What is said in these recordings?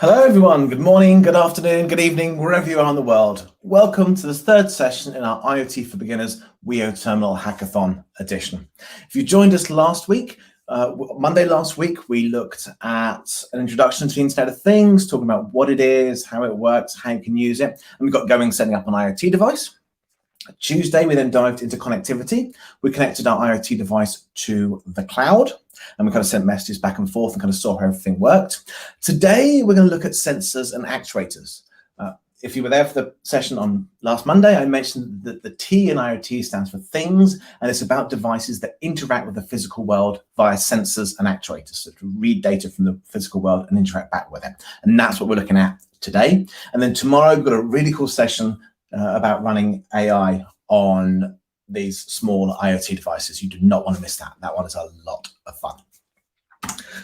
Hello everyone, good morning, good afternoon, good evening, wherever you are in the world. Welcome to the third session in our IoT for Beginners WioTerminal Hackathon edition. If you joined us last week, Monday last week, we looked at an introduction to the Internet of Things, talking about what it is, how it works, how you can use it, and we got going setting up an IoT device. Tuesday, we then dived into connectivity. We connected our IoT device to the cloud, and we kind of sent messages back and forth and kind of saw how everything worked. Today, we're going to look at sensors and actuators. If you were there for the session on last Monday, I mentioned that the T in IoT stands for things, and it's about devices that interact with the physical world via sensors and actuators, so to read data from the physical world and interact back with it. And that's what we're looking at today. And then tomorrow, we've got a really cool session about running AI on these small IoT devices. You do not want to miss that. That one is a lot of fun.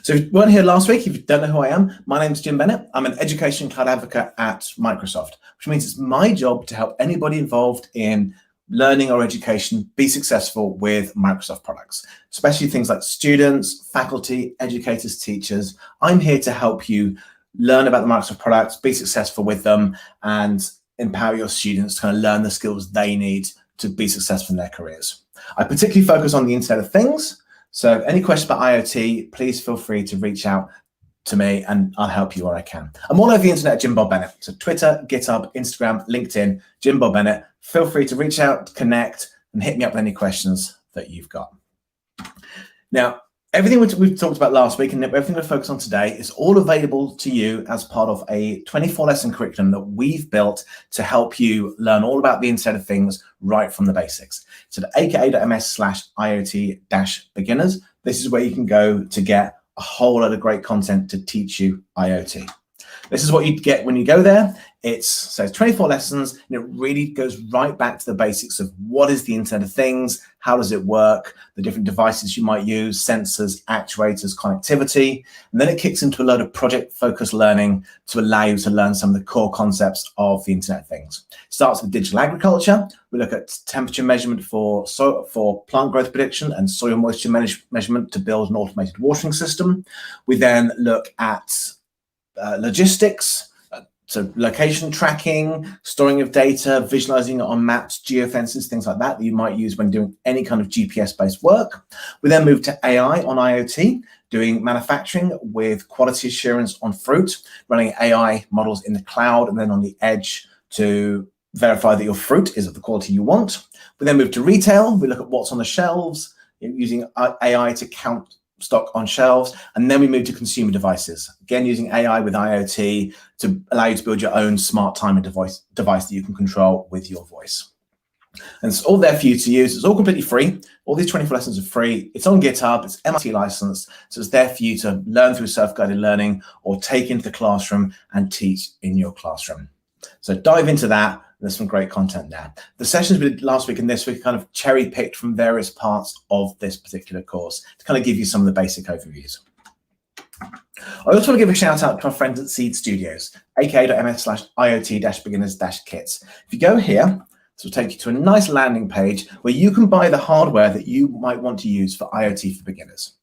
So if you weren't here last week, if you don't know who I am, my name is Jim Bennett. I'm an education cloud advocate at Microsoft, which means it's my job to help anybody involved in learning or education be successful with Microsoft products, especially things like students, faculty, educators, teachers. I'm here to help you learn about the Microsoft products, be successful with them, and empower your students to kind of learn the skills they need to be successful in their careers. I particularly focus on the Internet of Things. So any questions about IoT, please feel free to reach out to me and I'll help you where I can. I'm all over the internet, Jim Bob Bennett. So Twitter, GitHub, Instagram, LinkedIn, Jim Bob Bennett. Feel free to reach out, connect, and hit me up with any questions that you've got. Now, everything we've talked about last week and everything we're focused on today is all available to you as part of a 24-lesson curriculum that we've built to help you learn all about the Internet of Things right from the basics. So at aka.ms/IoT-beginners, this is where you can go to get a whole lot of great content to teach you IoT. This is what you get when you go there. It's 24 lessons, and it really goes right back to the basics of what is the Internet of Things, how does it work, the different devices you might use, sensors, actuators, connectivity, and then it kicks into a load of project-focused learning to allow you to learn some of the core concepts of the Internet of Things. It starts with digital agriculture. We look at temperature measurement for plant growth prediction and soil moisture measurement to build an automated watering system. We then look at logistics, so location tracking, storing of data, visualizing it on maps, geofences, things like that you might use when doing any kind of GPS-based work. We then move to AI on IoT, doing manufacturing with quality assurance on fruit, running AI models in the cloud and then on the edge to verify that your fruit is of the quality you want. We then move to retail. We look at what's on the shelves, using AI to count stock on shelves, and then we move to consumer devices, again using AI with IoT to allow you to build your own smart timer device that you can control with your voice. And it's all there for you to use. It's all completely free. All these 24 lessons are free. It's on GitHub. It's MIT licensed, so it's there for you to learn through self-guided learning or take into the classroom and teach in your classroom. So dive into that. There's some great content there. The sessions we did last week and this week kind of cherry-picked from various parts of this particular course to kind of give you some of the basic overviews. I also want to give a shout out to our friends at Seed Studios, aka.ms/IoT-beginners-kits. If you go here, this will take you to a nice landing page where you can buy the hardware that you might want to use for IoT for beginners.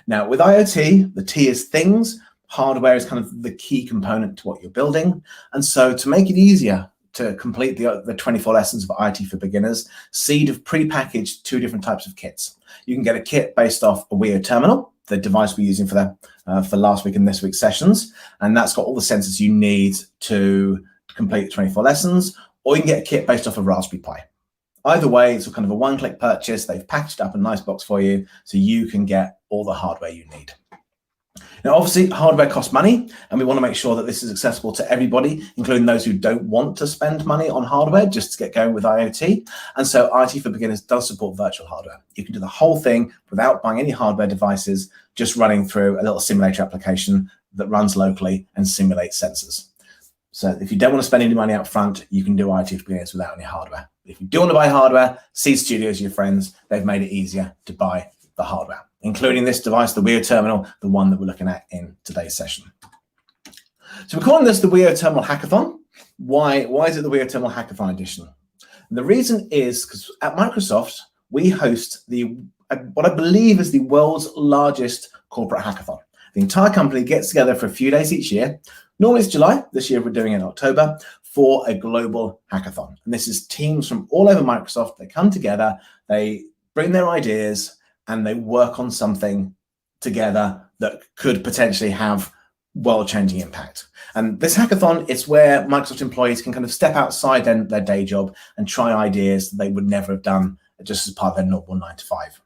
Now, with IoT, the T is things. Hardware is kind of the key component to what you're building. And so to make it easier to complete the 24 lessons of IoT for beginners, Seed have pre-packaged 2 different types of kits. You can get a kit based off a WioTerminal, the device we're using for last week and this week's sessions, and that's got all the sensors you need to complete the 24 lessons, or you can get a kit based off a Raspberry Pi. Either way, it's kind of a one-click purchase. They've packaged up a nice box for you so you can get all the hardware you need. Now, obviously, hardware costs money, and we want to make sure that this is accessible to everybody, including those who don't want to spend money on hardware just to get going with IoT. And so IoT for Beginners does support virtual hardware. You can do the whole thing without buying any hardware devices, just running through a little simulator application that runs locally and simulates sensors. So if you don't want to spend any money up front, you can do IoT for Beginners without any hardware. If you do want to buy hardware, Seed Studios, your friends, they've made it easier to buy the hardware, including this device, the WioTerminal, the one that we're looking at in today's session. So we're calling this the WioTerminal Hackathon. Why is it the WioTerminal Hackathon edition? And the reason is because at Microsoft, we host what I believe is the world's largest corporate hackathon. The entire company gets together for a few days each year. Normally it's July. This year we're doing it in October for a global hackathon. And this is teams from all over Microsoft. They come together, they bring their ideas, and they work on something together that could potentially have world-changing impact. And this hackathon, it's where Microsoft employees can kind of step outside their day job and try ideas that they would never have done just as part of their normal 9 to 5.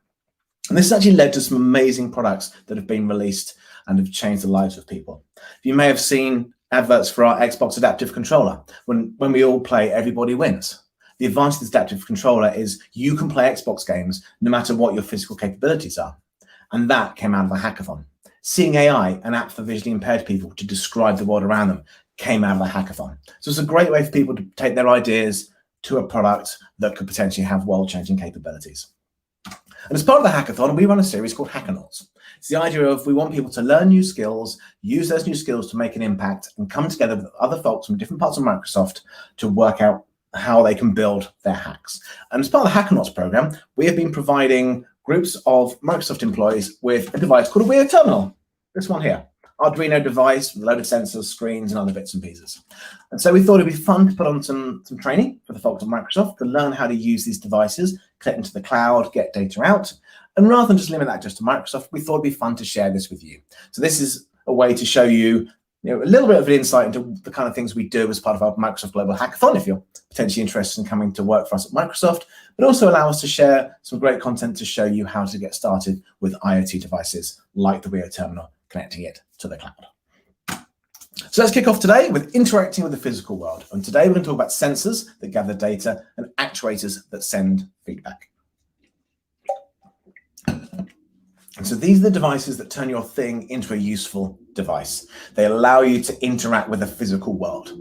And this has actually led to some amazing products that have been released and have changed the lives of people. You may have seen adverts for our Xbox adaptive controller. When we all play, everybody wins. The advantage of this adaptive controller is you can play Xbox games no matter what your physical capabilities are. And that came out of a hackathon. Seeing AI, an app for visually impaired people to describe the world around them, came out of a hackathon. So it's a great way for people to take their ideas to a product that could potentially have world-changing capabilities. And as part of the hackathon, we run a series called Hackernauts. It's the idea of we want people to learn new skills, use those new skills to make an impact, and come together with other folks from different parts of Microsoft to work out how they can build their hacks. And as part of the Hackernauts program, we have been providing groups of Microsoft employees with a device called a WioTerminal. This one here, Arduino device with a load of sensors, screens, and other bits and pieces. And so we thought it'd be fun to put on some training for the folks at Microsoft to learn how to use these devices, connect into the cloud, get data out. And rather than just limit that just to Microsoft, we thought it'd be fun to share this with you. So this is a way to show you, a little bit of an insight into the kind of things we do as part of our Microsoft Global Hackathon, if you're potentially interested in coming to work for us at Microsoft, but also allow us to share some great content to show you how to get started with IoT devices like the WioTerminal, connecting it to the cloud. So let's kick off today with interacting with the physical world. And today we're going to talk about sensors that gather data and actuators that send feedback. And so these are the devices that turn your thing into a useful device. They allow you to interact with the physical world.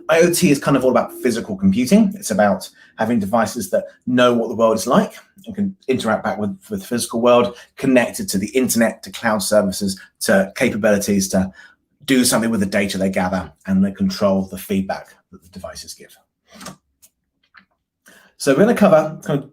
IoT is kind of all about physical computing. It's about having devices that know what the world is like and can interact back with the physical world, connected to the internet, to cloud services, to capabilities to do something with the data they gather, and they control the feedback that the devices give. So we're going to cover kind of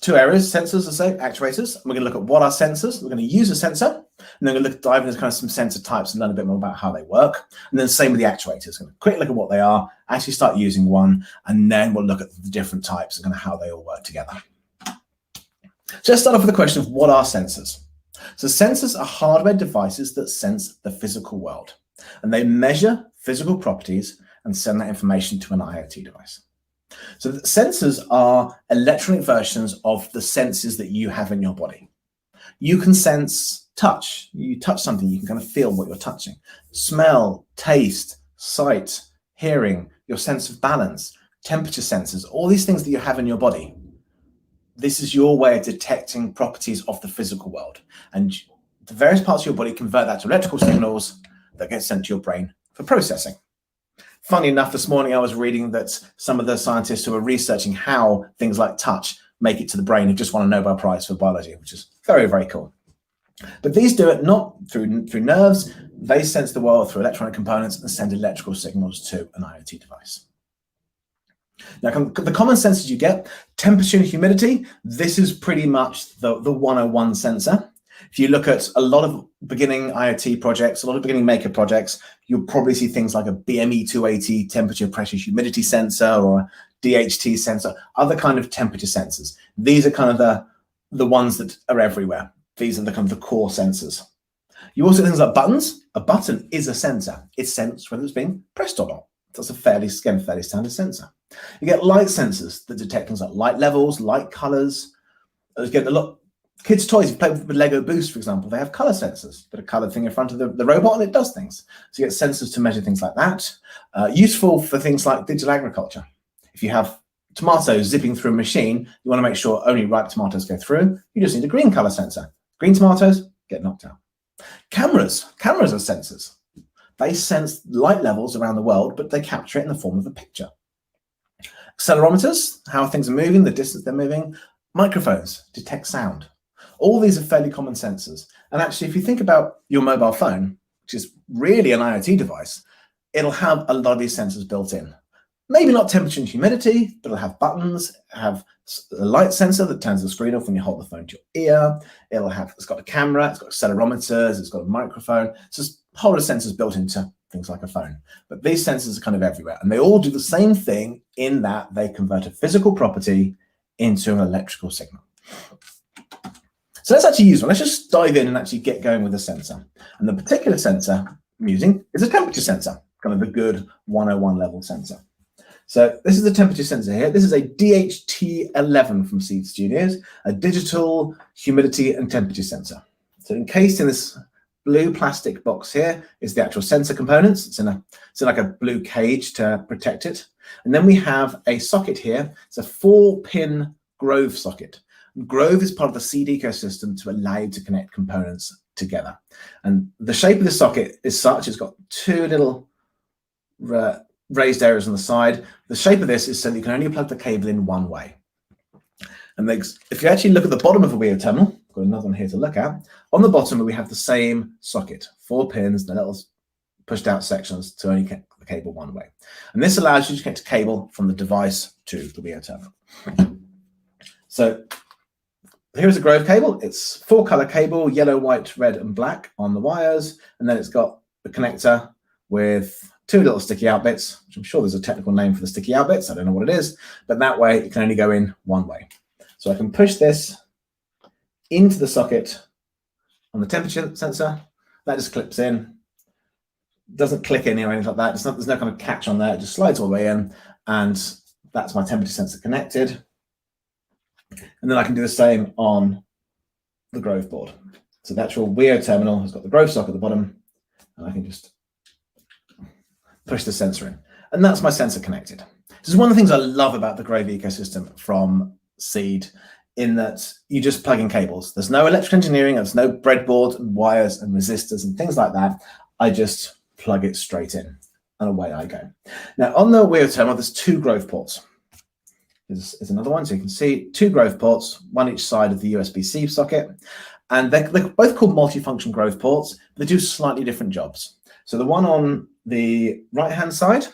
two areas: sensors, I say, actuators. We're going to look at what are sensors. We're going to use a sensor, and then we're going to dive into kind of some sensor types and learn a bit more about how they work. And then same with the actuators. We're going to quick look at what they are, actually start using one, and then we'll look at the different types and kind of how they all work together. So let's start off with the question of what are sensors. So sensors are hardware devices that sense the physical world, and they measure physical properties and send that information to an IoT device. So the sensors are electronic versions of the senses that you have in your body. You can sense touch. You touch something, you can kind of feel what you're touching. Smell, taste, sight, hearing, your sense of balance, temperature sensors, all these things that you have in your body. This is your way of detecting properties of the physical world. And the various parts of your body convert that to electrical signals that get sent to your brain for processing. Funny enough, this morning I was reading that some of the scientists who are researching how things like touch make it to the brain have just won a Nobel Prize for biology, which is very, very cool. But these do it not through nerves. They sense the world through electronic components and send electrical signals to an IoT device. Now, the common sensors you get, temperature and humidity, this is pretty much the 101 sensor. If you look at a lot of beginning IoT projects, a lot of beginning maker projects, you'll probably see things like a BME 280 temperature, pressure, humidity sensor, or a DHT sensor, other kind of temperature sensors. These are kind of the ones that are everywhere. These are the kind of the core sensors. You also have things like buttons. A button is a sensor. It senses whether it's being pressed or not. That's a fairly standard sensor. You get light sensors that detect things like light levels, light colors. You get a lot. Kids' toys, if you play with Lego Boost, for example, they have color sensors. Put a color thing in front of the robot and it does things. So you get sensors to measure things like that. Useful for things like digital agriculture. If you have tomatoes zipping through a machine, you want to make sure only ripe tomatoes go through. You just need a green color sensor. Green tomatoes get knocked out. Cameras are sensors. They sense light levels around the world, but they capture it in the form of a picture. Accelerometers, how things are moving, the distance they're moving. Microphones detect sound. All these are fairly common sensors. And actually, if you think about your mobile phone, which is really an IoT device, it'll have a lot of these sensors built in. Maybe not temperature and humidity, but it'll have buttons, have a light sensor that turns the screen off when you hold the phone to your ear. It's got a camera, it's got accelerometers, it's got a microphone. So it's a whole lot of sensors built into things like a phone. But these sensors are kind of everywhere, and they all do the same thing in that they convert a physical property into an electrical signal. So let's actually use one. Let's just dive in and actually get going with the sensor. And the particular sensor I'm using is a temperature sensor, kind of a good 101 level sensor. So this is the temperature sensor here. This is a DHT11 from Seed Studios, a digital humidity and temperature sensor. So encased in this blue plastic box here is the actual sensor components. It's in like a blue cage to protect it. And then we have a socket here. It's a 4-pin Grove socket. Grove is part of the Seed ecosystem to allow you to connect components together. And the shape of the socket is such, it's got two little raised areas on the side. The shape of this is so that you can only plug the cable in one way. And if you actually look at the bottom of a WioTerminal, I've got another one here to look at, on the bottom we have the same socket, 4 pins, the little pushed out sections to only connect the cable one way. And this allows you to connect a cable from the device to the WioTerminal. So here's a Grove cable. It's 4-color cable, yellow, white, red, and black on the wires. And then it's got the connector with 2 little sticky out bits, which I'm sure there's a technical name for the sticky out bits. I don't know what it is, but that way it can only go in one way. So I can push this into the socket on the temperature sensor. That just clips in. Doesn't click in or anything like that. There's no kind of catch on there. It just slides all the way in, and that's my temperature sensor connected. And then I can do the same on the Grove board. So the actual WioTerminal has got the Grove socket at the bottom, and I can just push the sensor in. And that's my sensor connected. This is one of the things I love about the Grove ecosystem from Seed, in that you just plug in cables. There's no electrical engineering, there's no breadboard and wires and resistors and things like that. I just plug it straight in, and away I go. Now on the WioTerminal, there's 2 Grove ports. There's another one, so you can see 2 Grove ports, one each side of the USB-C socket. And they're both called multifunction Grove ports. They do slightly different jobs. So the one on the right-hand side,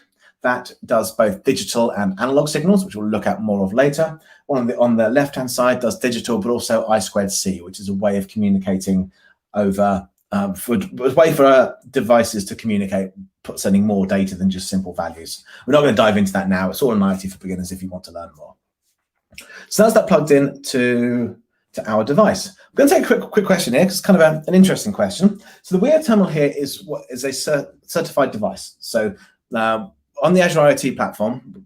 that does both digital and analog signals, which we'll look at more of later. One on the left-hand side does digital, but also I2C, which is a way of communicating over, a way for devices to communicate, sending more data than just simple values. We're not going to dive into that now. It's all in IoT for beginners if you want to learn more. So that's that plugged in to our device. I'm going to take a quick question here, because it's kind of an interesting question. So the WioTerminal here is a certified device. So on the Azure IoT platform,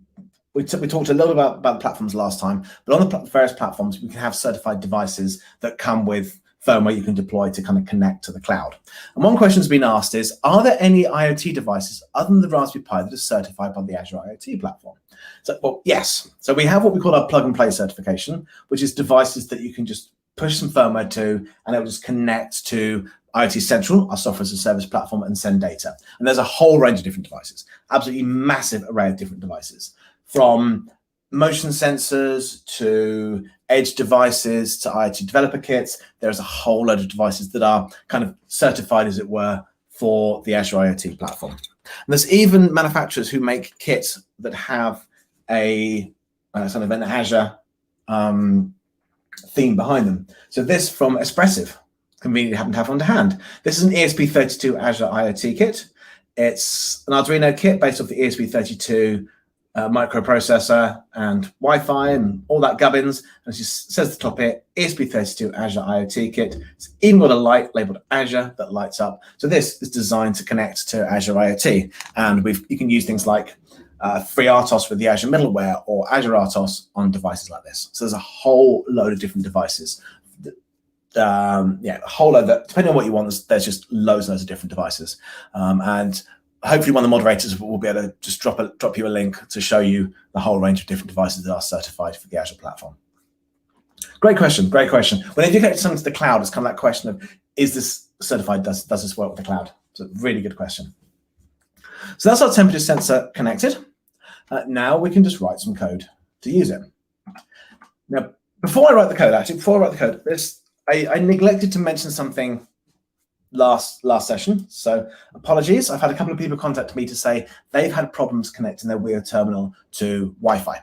we talked a little about the platforms last time, but on the various platforms, we can have certified devices that come with firmware you can deploy to kind of connect to the cloud. And one question has been asked is, are there any IoT devices other than the Raspberry Pi that are certified by the Azure IoT platform? So, well, yes. So we have what we call our plug and play certification, which is devices that you can just push some firmware to, and it will just connect to IoT Central, our software as a service platform, and send data. And there's a whole range of different devices, absolutely massive array of different devices, from motion sensors to edge devices to IoT developer kits. There's a whole load of devices that are kind of certified, as it were, for the Azure IoT platform. And there's even manufacturers who make kits that have a sort of an Azure theme behind them. So this from Esp32, conveniently happen to have on to hand. This is an Esp32 Azure Iot Kit. It's an Arduino kit based off the Esp32 microprocessor and Wi-Fi and all that gubbins. And it just says at the top here, Esp32 Azure Iot Kit. It's even got a light labeled Azure that lights up. So this is designed to connect to Azure IoT. And you can use things like FreeRTOS with the Azure middleware or Azure RTOS on devices like this. So there's a whole load of different devices. A whole load that, depending on what you want, there's just loads and loads of different devices. And hopefully one of the moderators will be able to just drop you a link to show you the whole range of different devices that are certified for the Azure platform. Great question, great question. Whenever you connect something to the cloud, it's kind of that question of, is this certified, does this work with the cloud? So really good question. So that's our temperature sensor connected. Now we can just write some code to use it. Now, before I write the code, I neglected to mention something last session. So apologies. I've had a couple of people contact me to say they've had problems connecting their WioTerminal to Wi-Fi.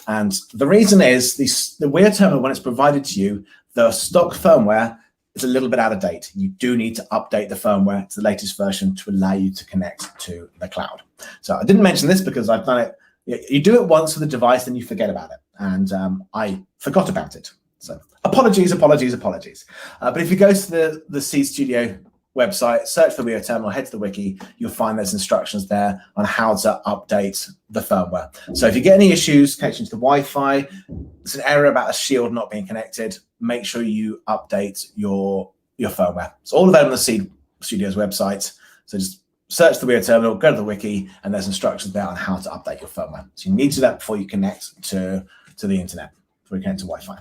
And the reason is the WioTerminal, when it's provided to you, the stock firmware is a little bit out of date. You do need to update the firmware to the latest version to allow you to connect to the cloud. So I didn't mention this because I've done it. You do it once with the device, then you forget about it. And I forgot about it. So apologies. But if you go to the Seed Studio website, search for WioTerminal, head to the wiki, you'll find there's instructions there on how to update the firmware. So if you get any issues connecting to the Wi-Fi, there's an error about a shield not being connected, make sure you update your firmware. It's all available on the Seed Studio's website. So just search the WioTerminal, go to the wiki, and there's instructions there on how to update your firmware. So you need to do that before you connect to the internet, before you connect to Wi-Fi.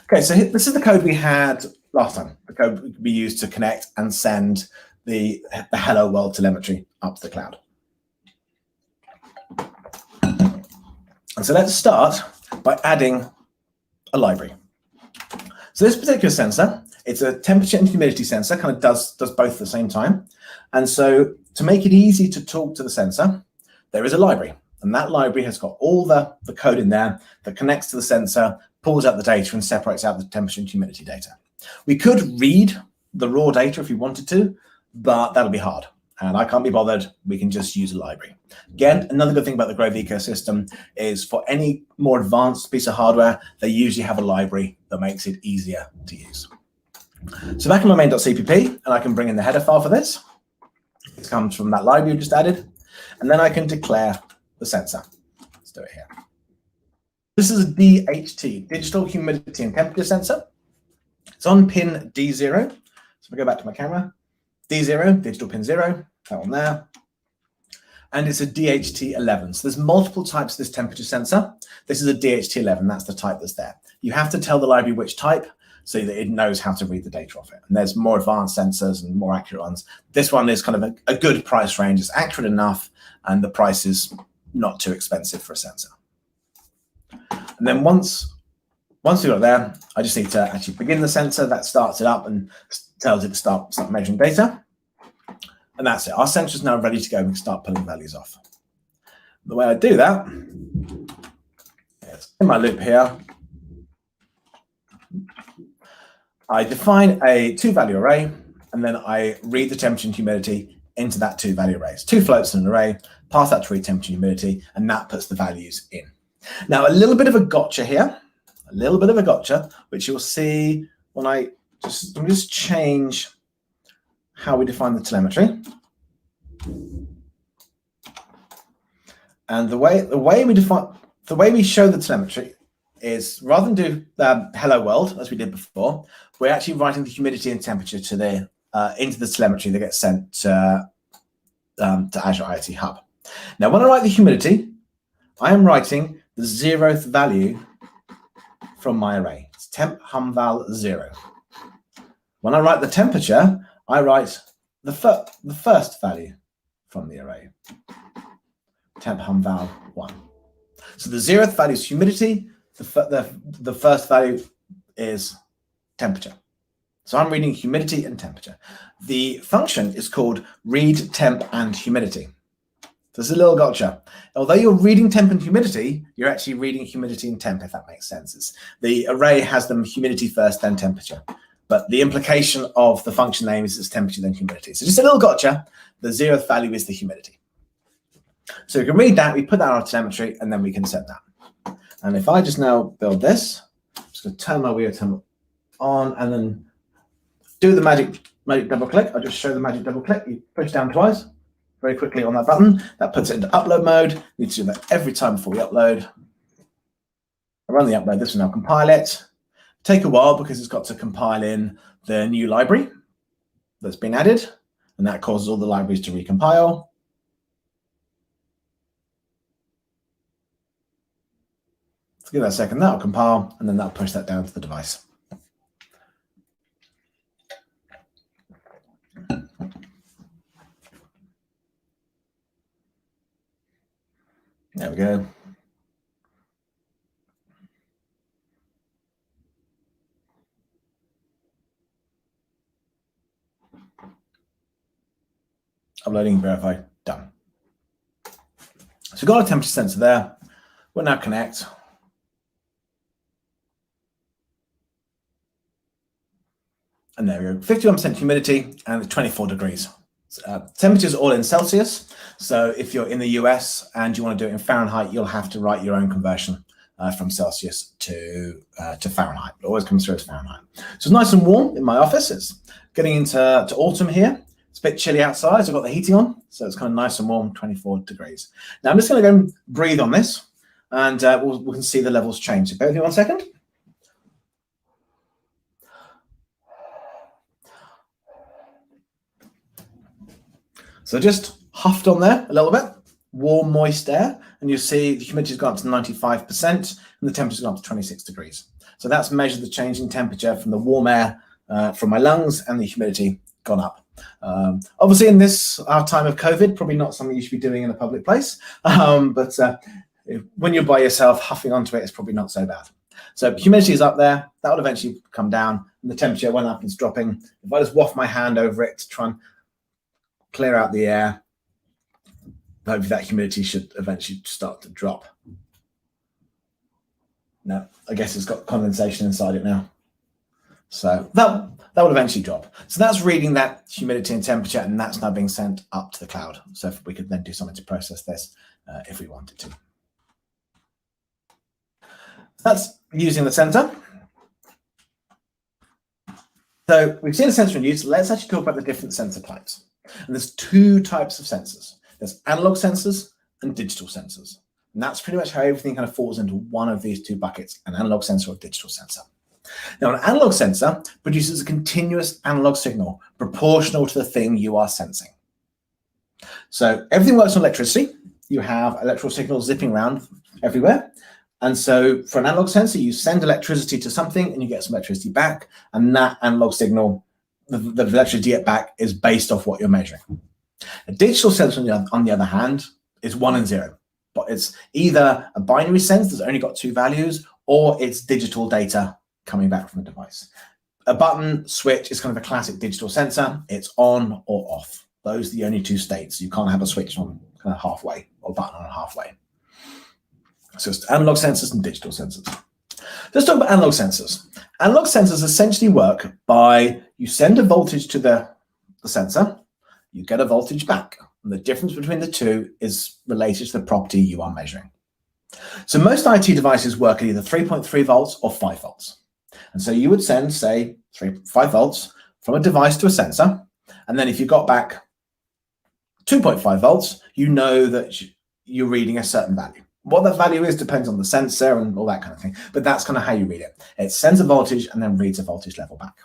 Okay, so this is the code we had last time, the code we used to connect and send the Hello World telemetry up to the cloud. And so let's start by adding a library. So this particular sensor, it's a temperature and humidity sensor, kind of does both at the same time. And so to make it easy to talk to the sensor, there is a library. And that library has got all the code in there that connects to the sensor, pulls out the data, and separates out the temperature and humidity data. We could read the raw data if we wanted to, but that'll be hard. And I can't be bothered. We can just use a library. Again, another good thing about the Grove ecosystem is for any more advanced piece of hardware, they usually have a library that makes it easier to use. So back in my main.cpp, and I can bring in the header file for this. It comes from that library we just added. And then I can declare the sensor. Let's do it here. This is a DHT, digital humidity and temperature sensor. It's on pin D0. So if I go back to my camera, D0, digital pin 0, that one there. And it's a DHT11. So there's multiple types of this temperature sensor. This is a DHT11, that's the type that's there. You have to tell the library which type so that it knows how to read the data off it. And there's more advanced sensors and more accurate ones. This one is kind of a good price range. It's accurate enough, and the price is not too expensive for a sensor. And then once we've got there, I just need to actually begin the sensor. That starts it up and tells it to start measuring data. And that's it. Our sensor is now ready to go. We can start pulling values off. The way I do that is in my loop here, I define a 2-value array, and then I read the temperature and humidity into that 2-value array. It's 2 floats in an array, pass that to read temperature and humidity, and that puts the values in. Now, a little bit of a gotcha here, which you'll see when I just change how we define the telemetry. And the way we show the telemetry is, rather than do hello world as we did before, we're actually writing the humidity and temperature to the into the telemetry that gets sent to Azure IoT Hub. Now, when I write the humidity, I am writing the 0th value from my array. It's temp hum val 0. When I write the temperature, I write the first value from the array. Temp hum val 1. So the 0th value is humidity. The first value is temperature. So I'm reading humidity and temperature. The function is called read temp and humidity. There's a little gotcha. Although you're reading temp and humidity, you're actually reading humidity and temp, if that makes sense. The array has them humidity first, then temperature. But the implication of the function name is it's temperature, then humidity. So just a little gotcha. The 0th value is the humidity. So we can read that, we put that on our telemetry, and then we can set that. And if I just now build this, I'm just going to turn my WioTerminal on and then do the magic double click. I'll just show the magic double click. You push down twice very quickly on that button. That puts it into upload mode. We need to do that every time before we upload. I run the upload. This will now compile it. Take a while because it's got to compile in the new library that's been added, and that causes all the libraries to recompile. Let's give that a second. That'll compile, and then that'll push that down to the device. There we go. Uploading, verify, done. So we've got a temperature sensor there. We'll now connect. And there we go, 51% humidity and 24 degrees. Temperatures all in Celsius. So if you're in the US and you want to do it in Fahrenheit, you'll have to write your own conversion from Celsius to Fahrenheit. It always comes through as Fahrenheit. So it's nice and warm in my office. It's getting into autumn here. It's a bit chilly outside, so I've got the heating on. So it's kind of nice and warm, 24 degrees. Now I'm just going to go and breathe on this, and we can see the levels change. So bear with me 1 second. So just huffed on there a little bit, warm, moist air, and you see the humidity's gone up to 95% and the temperature's gone up to 26 degrees. So that's measured the change in temperature from the warm air from my lungs and the humidity gone up. Obviously in this our time of COVID, probably not something you should be doing in a public place, but when you're by yourself, huffing onto it is probably not so bad. So humidity is up there, that will eventually come down, and the temperature went up and it's dropping. If I just waft my hand over it to try and clear out the air, hopefully that humidity should eventually start to drop. No, I guess it's got condensation inside it now. So that will eventually drop. So that's reading that humidity and temperature, and that's now being sent up to the cloud. So if we could then do something to process this if we wanted to. That's using the sensor. So we've seen the sensor in use. Let's actually talk about the different sensor types. And there's two types of sensors. There's analog sensors and digital sensors. And that's pretty much how everything kind of falls into one of these two buckets, an analog sensor or digital sensor. Now, an analog sensor produces a continuous analog signal proportional to the thing you are sensing. So everything works on electricity. You have electrical signals zipping around everywhere. And so for an analog sensor, you send electricity to something and you get some electricity back. And that analog signal, the electricity you get back, is based off what you're measuring. A digital sensor, on the other hand, is 1 and 0. But it's either a binary sense that's only got 2 values, or it's digital data coming back from a device. A button switch is kind of a classic digital sensor. It's on or off. Those are the only 2 states. You can't have a switch on kind of halfway or a button on halfway. So it's analog sensors and digital sensors. Let's talk about analog sensors. Analog sensors essentially work by you send a voltage to the sensor, you get a voltage back. And the difference between the two is related to the property you are measuring. So most IoT devices work at either 3.3 volts or 5 volts. And so you would send, say, 5 volts from a device to a sensor. And then if you got back 2.5 volts, you know that you're reading a certain value. What that value is depends on the sensor and all that kind of thing. But that's kind of how you read it. It sends a voltage and then reads a voltage level back.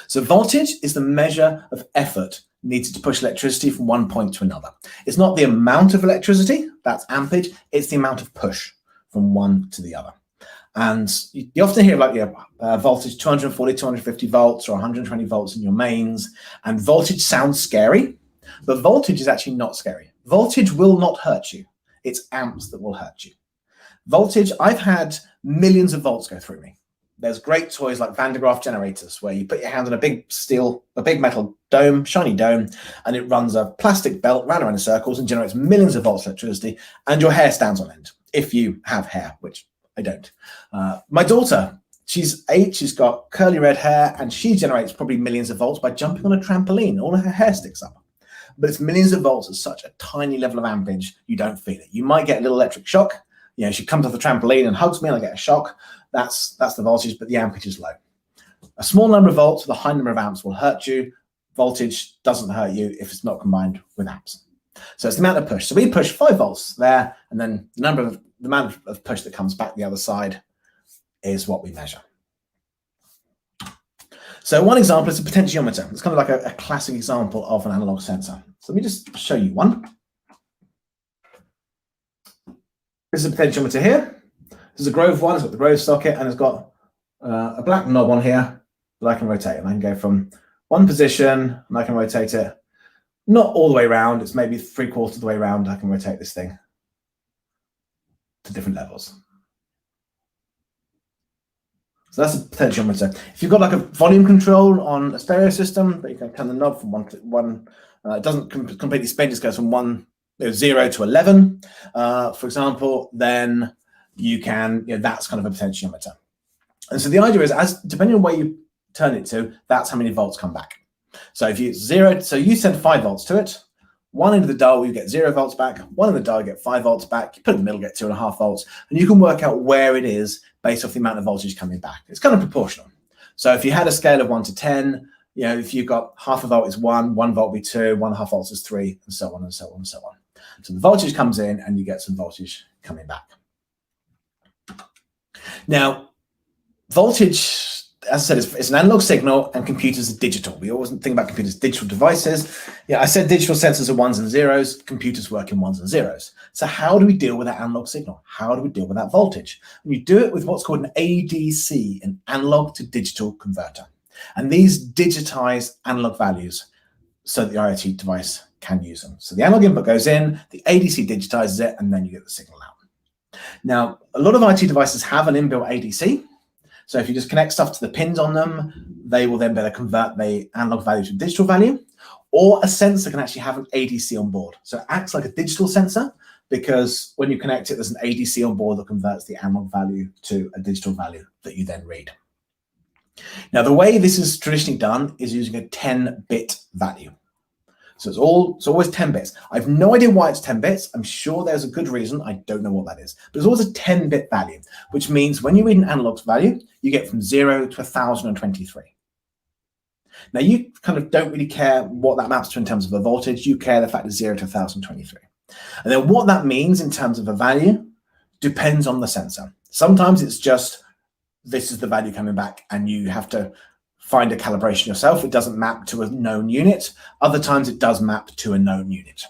So voltage is the measure of effort needed to push electricity from one point to another. It's not the amount of electricity, that's ampage, it's the amount of push from one to the other. And you often hear like voltage 240, 250 volts or 120 volts in your mains, and voltage sounds scary, but voltage is actually not scary. Voltage will not hurt you. It's amps that will hurt you. Voltage, I've had millions of volts go through me. There's great toys like Van de Graaff generators where you put your hand on a big metal dome, shiny dome, and it runs a plastic belt round in circles and generates millions of volts of electricity, and your hair stands on end, if you have hair, which I don't. My daughter, she's 8, she's got curly red hair, and she generates probably millions of volts by jumping on a trampoline. All of her hair sticks up. But it's millions of volts at such a tiny level of ampage, you don't feel it. You might get a little electric shock. You know, she comes off the trampoline and hugs me and I get a shock. That's the voltage, but the ampage is low. A small number of volts with a high number of amps will hurt you. Voltage doesn't hurt you if it's not combined with amps. So it's the amount of push. So we push 5 volts there, and then the amount of push that comes back the other side is what we measure. So one example is a potentiometer. It's kind of like a classic example of an analog sensor. So let me just show you one. This is a potentiometer here. This is a Grove one. It's got the Grove socket, and it's got a black knob on here that I can rotate. And I can go from one position, and I can rotate it not all the way around. It's maybe 3/4 of the way around. I can rotate this thing to different levels. So that's a potentiometer. If you've got like a volume control on a stereo system, but you can turn the knob from one it doesn't completely spin, just goes from 0 to 11, for example, then you can, that's kind of a potentiometer. And so the idea is, depending on where you turn it to, that's how many volts come back. So if you so you send 5 volts to it, one end of the dial you get 0 volts back, one end of the dial you get 5 volts back, you put it in the middle, get 2.5 volts, and you can work out where it is based off the amount of voltage coming back. It's kind of proportional. So if you had a scale of 1 to 10, if you've got half a volt is 1, 1 volt will be 2, 1.5 volts is 3, and so on and so on and so on. So the voltage comes in and you get some voltage coming back. Now, voltage, as I said, it's an analog signal and computers are digital. We always think about computers as digital devices. I said digital sensors are ones and zeros, computers work in ones and zeros. So how do we deal with that analog signal? How do we deal with that voltage? And you do it with what's called an ADC, an analog to digital converter. And these digitize analog values so that the IoT device can use them. So the analog input goes in, the ADC digitizes it, and then you get the signal out. Now, a lot of IoT devices have an inbuilt ADC. So if you just connect stuff to the pins on them, they will then be able to convert the analog value to digital value. Or a sensor can actually have an ADC on board. So it acts like a digital sensor because when you connect it, there's an ADC on board that converts the analog value to a digital value that you then read. Now, the way this is traditionally done is using a 10-bit value. So it's always 10 bits. I have no idea why it's 10 bits. I'm sure there's a good reason. I don't know what that is. But it's always a 10-bit value, which means when you read an analog value, you get from 0 to 1023. Now, you kind of don't really care what that maps to in terms of a voltage. You care the fact it's 0 to 1023. And then what that means in terms of a value depends on the sensor. Sometimes it's just this is the value coming back and you have to find a calibration yourself. It doesn't map to a known unit. Other times it does map to a known unit.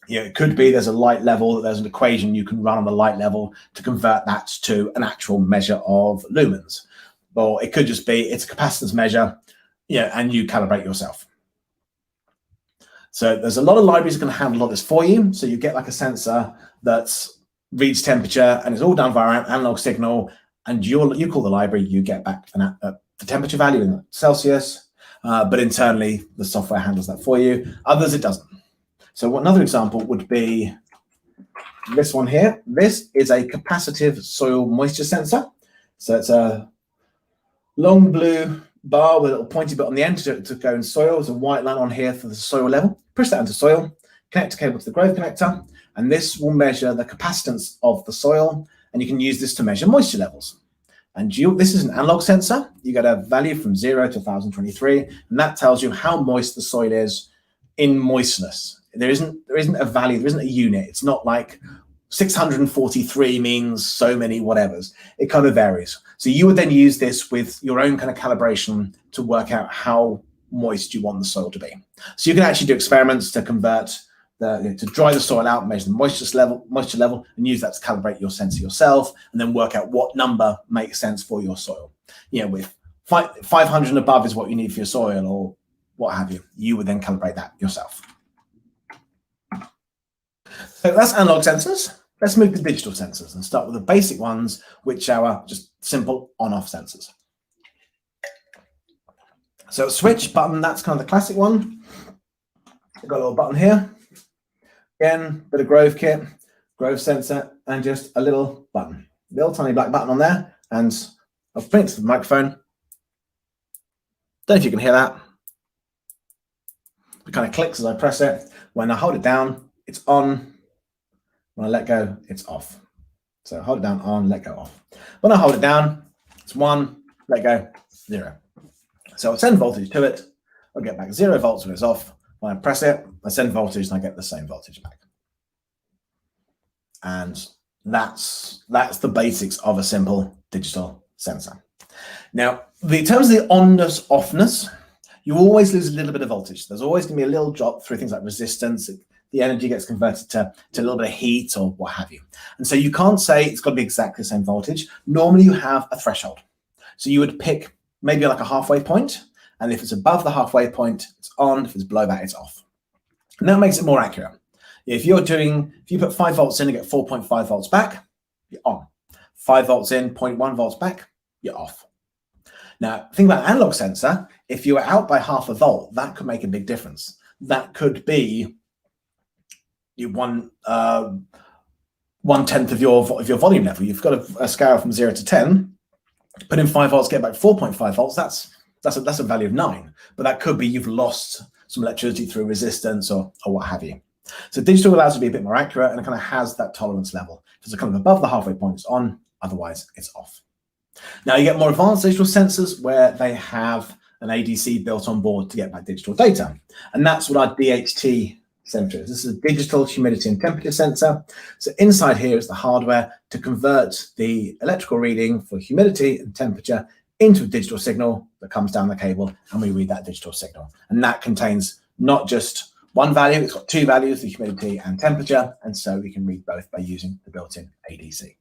It could be there's a light level, there's an equation you can run on the light level to convert that to an actual measure of lumens. Or it could just be it's a capacitance measure, and you calibrate yourself. So there's a lot of libraries that can handle a lot of this for you. So you get like a sensor that reads temperature and it's all done via an analog signal, and you call the library, you get back the temperature value in Celsius, but internally the software handles that for you. Others it doesn't. So another example would be this one here. This is a capacitive soil moisture sensor. So it's a long blue bar with a little pointy bit on the end to go in soil. There's a white line on here for the soil level. Push that into soil, connect a cable to the grove connector, and this will measure the capacitance of the soil, and you can use this to measure moisture levels. And this is an analog sensor. You get a value from 0 to 1023, and that tells you how moist the soil is in moistness. There isn't a value, there isn't a unit. It's not like 643 means so many whatevers. It kind of varies. So you would then use this with your own kind of calibration to work out how moist you want the soil to be. So you can actually do experiments to convert to dry the soil out, measure the moisture level, and use that to calibrate your sensor yourself, and then work out what number makes sense for your soil. With 500 and above is what you need for your soil, or what have you. You would then calibrate that yourself. So that's analog sensors. Let's move to digital sensors and start with the basic ones, which are just simple on-off sensors. So switch button, that's kind of the classic one. I've got a little button here. Again, bit of Grove kit, Grove sensor, and just a little button. Little tiny black button on there, and I'll bring it to the microphone. Don't know if you can hear that. It kind of clicks as I press it. When I hold it down, it's on. When I let go, it's off. So hold it down, on, let go, off. When I hold it down, it's 1, let go, 0. So I'll send voltage to it. I'll get back 0 volts when it's off. When I press it, I send voltage and I get the same voltage back. And that's the basics of a simple digital sensor. Now, in terms of the on-ness, off-ness, you always lose a little bit of voltage. There's always going to be a little drop through things like resistance. The energy gets converted to a little bit of heat or what have you. And so you can't say it's got to be exactly the same voltage. Normally you have a threshold. So you would pick maybe like a halfway point. And if it's above the halfway point, it's on. If it's below that, it's off. And that makes it more accurate. If you put 5 volts in and get 4.5 volts back, you're on. 5 volts in, 0.1 volts back, you're off. Now, think about an analog sensor. If you were out by half a volt, that could make a big difference. that could be one-tenth of your volume level. You've got a scale from 0 to 10, put in 5 volts, get back 4.5 volts. That's a value of 9, but that could be you've lost some electricity through resistance or what have you. So digital allows you to be a bit more accurate, and it kind of has that tolerance level. If it's kind of above the halfway point, it's on, otherwise it's off. Now you get more advanced digital sensors where they have an ADC built on board to get back digital data. And that's what our DHT sensor is. This is a digital humidity and temperature sensor. So inside here is the hardware to convert the electrical reading for humidity and temperature into a digital signal that comes down the cable, and we read that digital signal. And that contains not just one value, it's got 2 values, the humidity and temperature, and so we can read both by using the built-in ADC.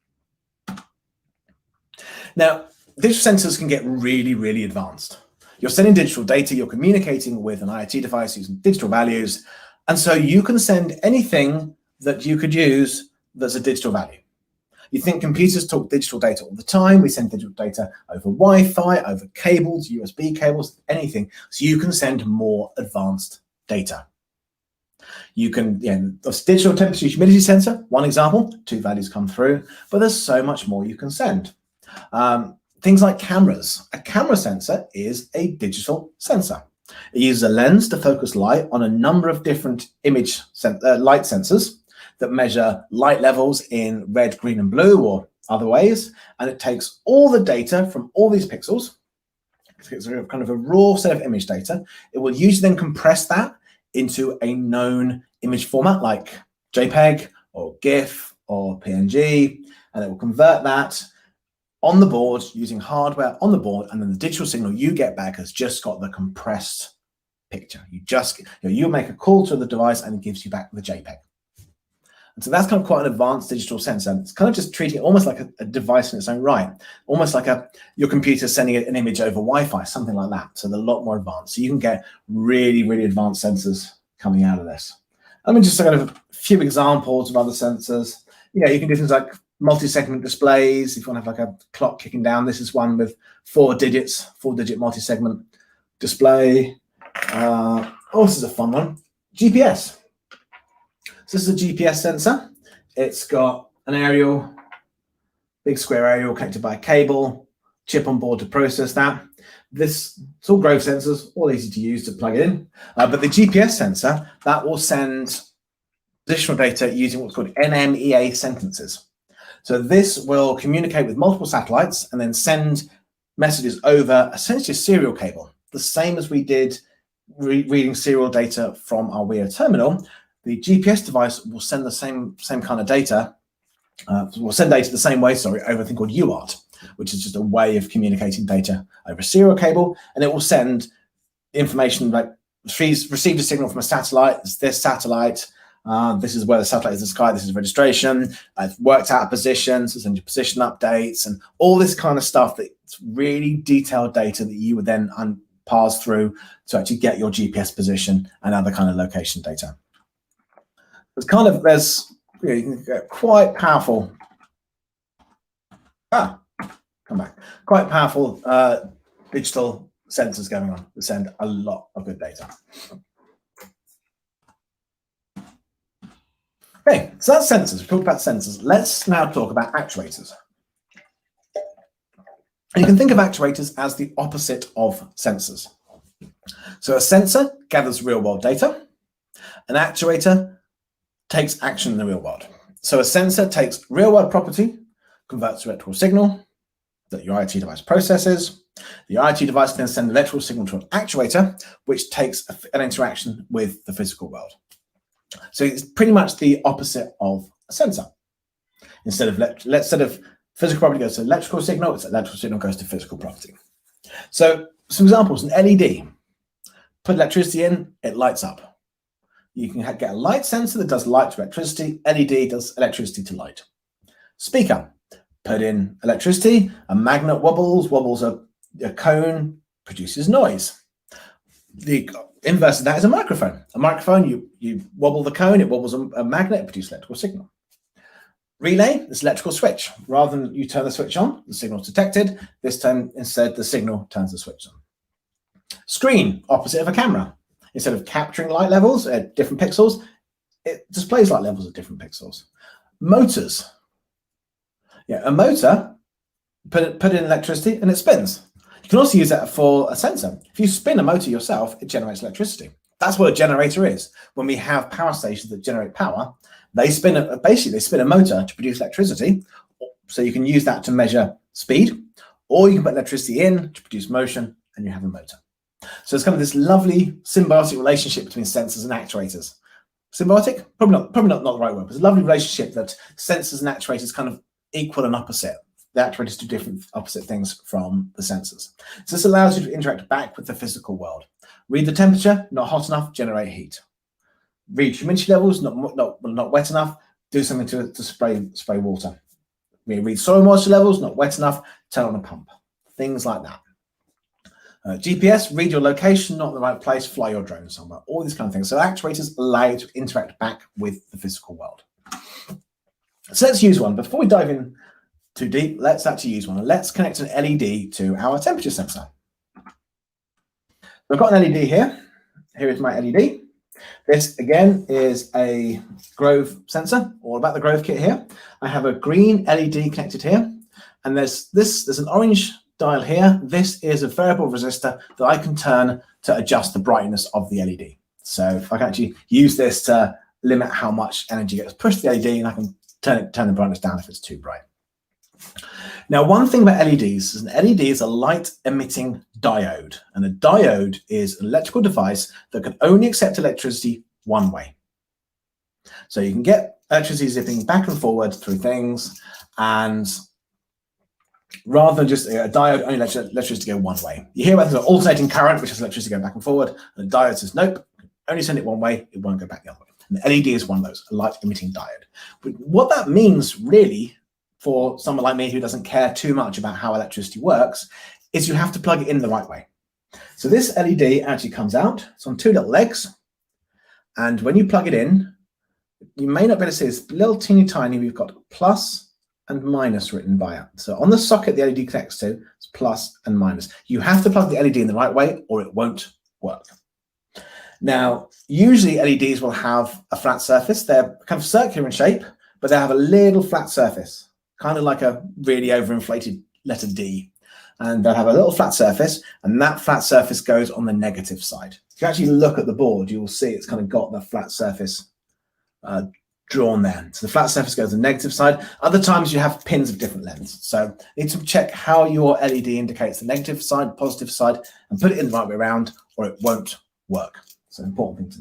Now, digital sensors can get really, really advanced. You're sending digital data, you're communicating with an IoT device using digital values, and so you can send anything that you could use that's a digital value. You think computers talk digital data all the time. We send digital data over Wi-Fi, over cables, USB cables, anything. So you can send more advanced data. You can, the digital temperature humidity sensor, one example, 2 values come through, but there's so much more you can send. Things like cameras. A camera sensor is a digital sensor. It uses a lens to focus light on a number of different light sensors that measure light levels in red, green, and blue, or other ways, and it takes all the data from all these pixels. It's kind of a raw set of image data. It will usually then compress that into a known image format like JPEG or GIF or PNG, and it will convert that on the board using hardware on the board, and then the digital signal you get back has just got the compressed picture. You make a call to the device and it gives you back the JPEG. And so that's kind of quite an advanced digital sensor. It's kind of just treating it almost like a device in its own right, almost like your computer sending an image over Wi-Fi, something like that. So they're a lot more advanced. So you can get really, really advanced sensors coming out of this. Let me just kind of a few examples of other sensors. You can do things like multi-segment displays. If you want to have like a clock kicking down, this is one with 4-digit multi-segment display. This is a fun one. GPS. So this is a GPS sensor. It's got an aerial, big square aerial connected by a cable, chip on board to process that. It's all Grove sensors, all easy to use to plug it in. But the GPS sensor, that will send positional data using what's called NMEA sentences. So this will communicate with multiple satellites and then send messages over essentially a serial cable, the same as we did reading serial data from our WioTerminal. The GPS device will send the same kind of data, will send data the same way, over a thing called UART, which is just a way of communicating data over a serial cable, and it will send information like received a signal from a satellite. It's this satellite. This is where the satellite is in the sky. This is registration. I've worked out a position, so send you position updates and all this kind of stuff. That's really detailed data that you would then parse through to actually get your GPS position and other kind of location data. There's you can get quite powerful. Quite powerful digital sensors going on that send a lot of good data. Okay, so that's sensors. We talked about sensors. Let's now talk about actuators. And you can think of actuators as the opposite of sensors. So a sensor gathers real-world data. An actuator takes action in the real world. So a sensor takes real-world property, converts to electrical signal that your IoT device processes. The IoT device can then send an electrical signal to an actuator, which takes an interaction with the physical world. So it's pretty much the opposite of a sensor. Instead of physical property goes to electrical signal, it's electrical signal goes to physical property. So some examples: an LED. Put electricity in, it lights up. You can get a light sensor that does light to electricity. LED does electricity to light. Speaker. Put in electricity, a magnet wobbles a cone, produces noise. The inverse of that is a microphone. A microphone, you wobble the cone, it wobbles a magnet, it produces electrical signal. Relay, this electrical switch. Rather than you turn the switch on, the signal is detected. This time, instead, the signal turns the switch on. Screen, opposite of a camera. instead of capturing light levels at different pixels, it displays light levels at different pixels. Motors. Yeah, a motor, put in electricity and it spins. You can also use that for a sensor. If you spin a motor yourself, it generates electricity. That's what a generator is. When we have power stations that generate power, they spin a motor to produce electricity. So you can use that to measure speed, or you can put electricity in to produce motion, and you have a motor. So it's kind of this lovely symbiotic relationship between sensors and actuators. Symbiotic? Probably not the right word, but it's a lovely relationship that sensors and actuators kind of equal and opposite. The actuators do different opposite things from the sensors. So this allows you to interact back with the physical world. Read the temperature, not hot enough, generate heat. Read humidity levels, not wet enough, do something to spray water. Read soil moisture levels, not wet enough, turn on a pump. Things like that. GPS, read your location, not in the right place, fly your drone somewhere. All these kind of things. So actuators allow you to interact back with the physical world. So let's use one. Before we dive in too deep, let's actually use one. Let's connect an LED to our temperature sensor. I've got an LED here. Here is my LED. This, again, is a Grove sensor, all about the Grove kit here. I have a green LED connected here, and there's an orange dial here. This is a variable resistor that I can turn to adjust the brightness of the LED. So if I can actually use this to limit how much energy gets pushed to the LED, and I can turn the brightness down if it's too bright. Now, one thing about LEDs is an LED is a light emitting diode, and a diode is an electrical device that can only accept electricity one way. So you can get electricity zipping back and forward through things, and rather than just a diode only lets electricity go one way. You hear about things like alternating current, which is electricity going back and forward, and a diode says, nope, only send it one way, it won't go back the other way. And the LED is one of those, a light emitting diode. But what that means really for someone like me who doesn't care too much about how electricity works is you have to plug it in the right way. So this LED actually comes out, it's on two little legs, and when you plug it in, you may not be able to see this little teeny tiny, we've got plus and minus written by it. So on the socket the LED connects to, it's plus and minus. You have to plug the LED in the right way or it won't work. Now, usually LEDs will have a flat surface. They're kind of circular in shape, but they have a little flat surface, kind of like a really overinflated letter D. And they'll have a little flat surface, and that flat surface goes on the negative side. If you actually look at the board, you will see it's kind of got the flat surface drawn there. So the flat surface goes to the negative side. Other times you have pins of different lengths. So you need to check how your LED indicates the negative side, positive side, and put it in the right way around, or it won't work. It's an important thing to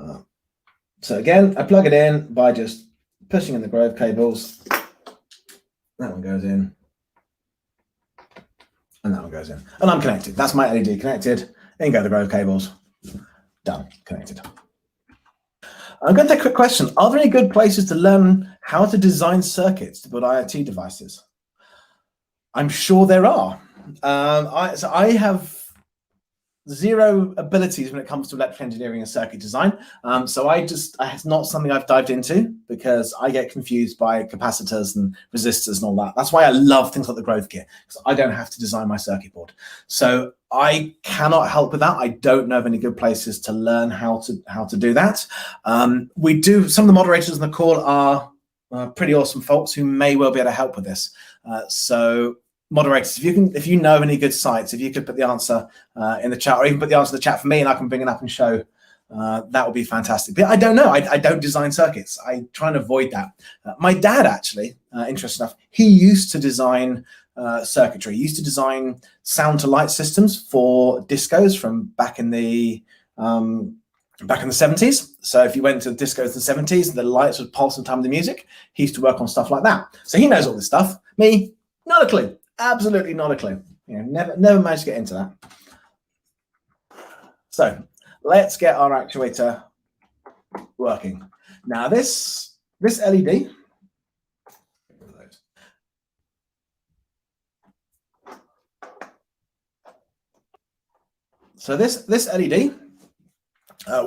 know. So again, I plug it in by just pushing in the Grove cables. That one goes in. And that one goes in. And I'm connected. That's my LED connected. In go the Grove cables. Done. Connected. I'm going to take a quick question. Are there any good places to learn how to design circuits to build IoT devices? I'm sure there are. I have zero abilities when it comes to electrical engineering and circuit design. So it's not something I've dived into because I get confused by capacitors and resistors and all that. That's why I love things like the Grove kit, because I don't have to design my circuit board. So I cannot help with that. I don't know of any good places to learn how to do that. We do, some of the moderators on the call are pretty awesome folks who may well be able to help with this. So moderators, if you know any good sites, if you could put the answer in the chat, or even put the answer in the chat for me and I can bring it up and show, that would be fantastic. But I don't know. I don't design circuits. I try and avoid that. My dad actually, interesting enough, he used to design circuitry. He used to design sound to light systems for discos from back in the 70s. So if you went to discos in the 70s, the lights would pulse in time with the music. He used to work on stuff like that. So he knows all this stuff. Me, not a clue. Absolutely not a clue. You know, never managed to get into that. So let's get our actuator working. Now this LED, so this LED,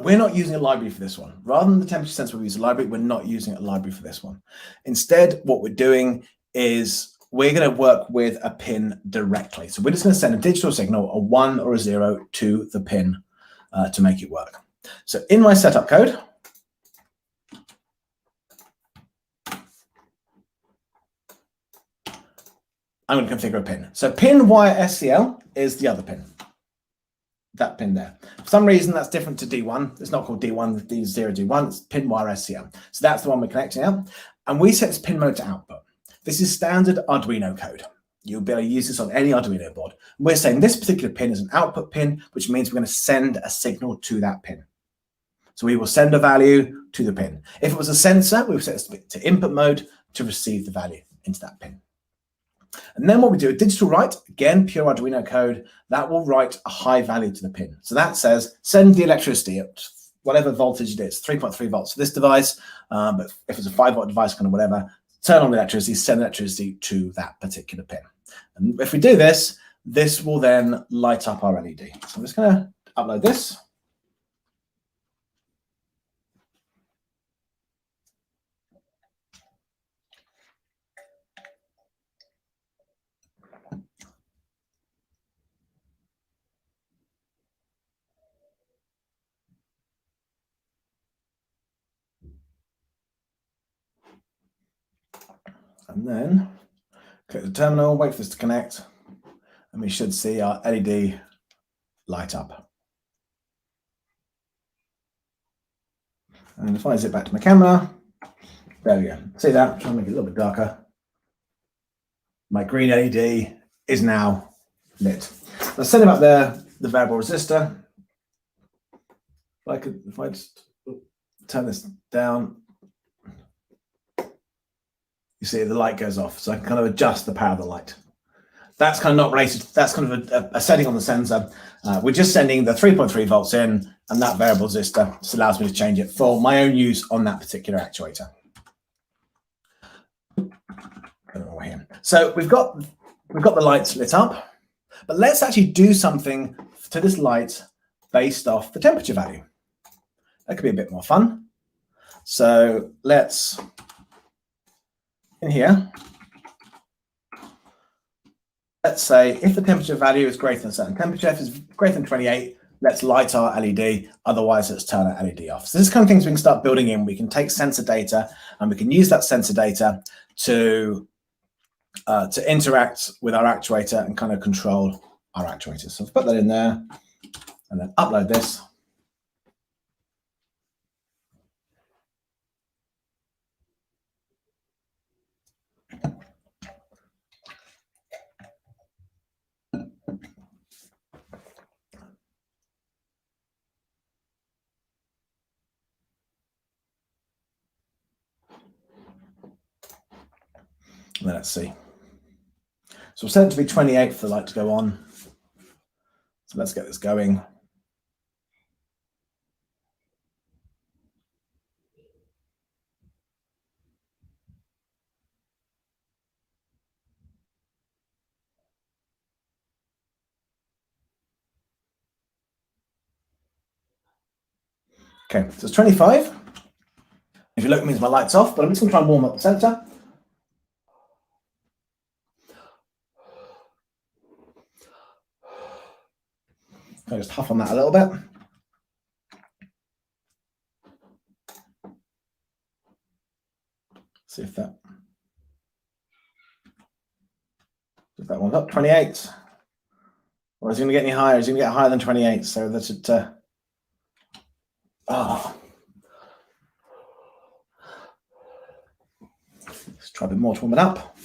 we're not using a library for this one. Rather than the temperature sensor we use a library, we're not using a library for this one. Instead, what we're doing is we're going to work with a pin directly. So we're just going to send a digital signal, a 1 or a 0, to the pin to make it work. So in my setup code, I'm going to configure a pin. So pin wire SCL is the other pin, that pin there. For some reason, that's different to D1. It's not called D1, D0, D1. It's pin wire SCL. So that's the one we're connecting out. And we set this pin mode to output. This is standard Arduino code. You'll be able to use this on any Arduino board. And we're saying this particular pin is an output pin, which means we're going to send a signal to that pin. So we will send a value to the pin. If it was a sensor, we would set it to input mode to receive the value into that pin. And then what we do, a digital write, again, pure Arduino code, that will write a high value to the pin. So that says, send the electricity at whatever voltage it is, 3.3 volts for this device, but if it's a 5-volt device, kind of whatever, turn on the electricity, send electricity to that particular pin. And if we do this, this will then light up our LED. So I'm just going to upload this. And then click the terminal, wait for this to connect, and we should see our LED light up. And if I zip back to my camera, there we go. See that? Try and make it a little bit darker. My green LED is now lit. Let's send up there the variable resistor. If I just turn this down, you see the light goes off. So I can kind of adjust the power of the light. That's kind of not related. That's kind of a setting on the sensor. We're just sending the 3.3 volts in, and that variable resistor just allows me to change it for my own use on that particular actuator. So we've got the lights lit up, but let's actually do something to this light based off the temperature value. That could be a bit more fun. So let's, in here, let's say if the temperature value is greater than a certain temperature, if it's greater than 28, let's light our LED, otherwise let's turn our LED off. So this is kind of things we can start building in. We can take sensor data and we can use that sensor data to interact with our actuator and kind of control our actuators. So I've put that in there and then upload this. And then let's see. So we'll set it to be 28 for the light to go on. So let's get this going. Okay, so it's 25. If you look, it means my light's off, but I'm just going to try and warm up the sensor. I'll just huff on that a little bit. See if that one's up. 28. Or is it going to get any higher? Is it going to get higher than 28? So that's it. Let's try a bit more to warm it up.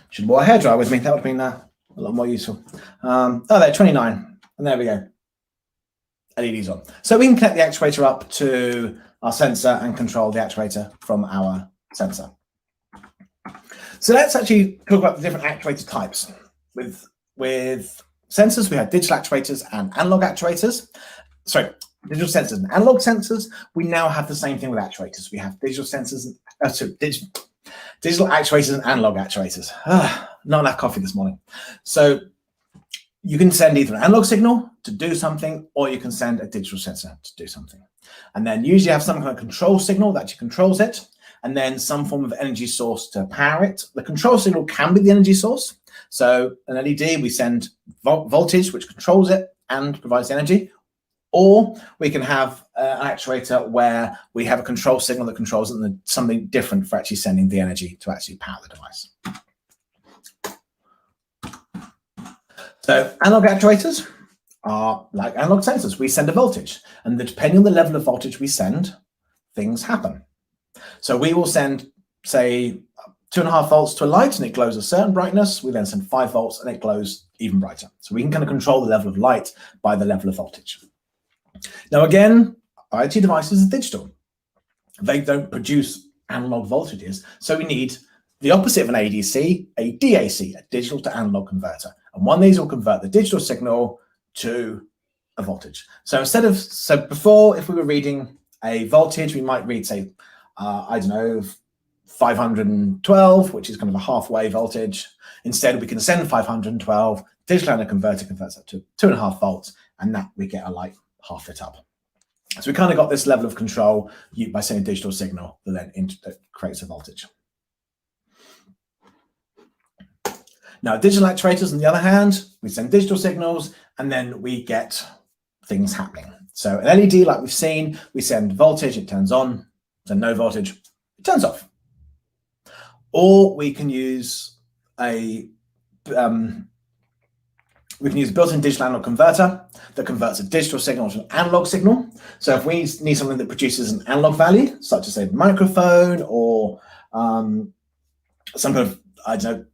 Should have brought a hairdryer with me. That would have been a lot more useful. Oh, there, 29. And there we go. LED's on. So we can connect the actuator up to our sensor and control the actuator from our sensor. So let's actually talk about the different actuator types. With sensors, we have digital actuators and analog actuators. Sorry, digital sensors and analog sensors. We now have the same thing with actuators. We have digital sensors, Digital actuators and analog actuators. Not enough coffee this morning. So you can send either an analog signal to do something, or you can send a digital sensor to do something. And then usually have some kind of control signal that actually controls it, and then some form of energy source to power it. The control signal can be the energy source. So an LED, we send voltage, which controls it and provides energy. Or we can have an actuator where we have a control signal that controls it, and then something different for actually sending the energy to actually power the device. So analog actuators are like analog sensors. We send a voltage, and depending on the level of voltage we send, things happen. So we will send, say, 2.5 volts to a light, and it glows a certain brightness. We then send 5 volts, and it glows even brighter. So we can kind of control the level of light by the level of voltage. Now, again, IoT devices are digital. They don't produce analog voltages, so we need the opposite of an ADC, a DAC, a digital to analog converter. And one of these will convert the digital signal to a voltage. So before, if we were reading a voltage, we might read, say, I don't know, 512, which is kind of a halfway voltage. Instead, we can send 512, digital analog converter converts up to 2.5 volts, and that we get a light half lit up. So we kind of got this level of control by sending a digital signal that then creates a voltage. Now, digital actuators, on the other hand, we send digital signals, and then we get things happening. So an LED, like we've seen, we send voltage, it turns on. So no voltage, it turns off. Or we can use a built-in digital analog converter that converts a digital signal to an analog signal. So if we need something that produces an analog value, such as a microphone or some kind of, I don't know,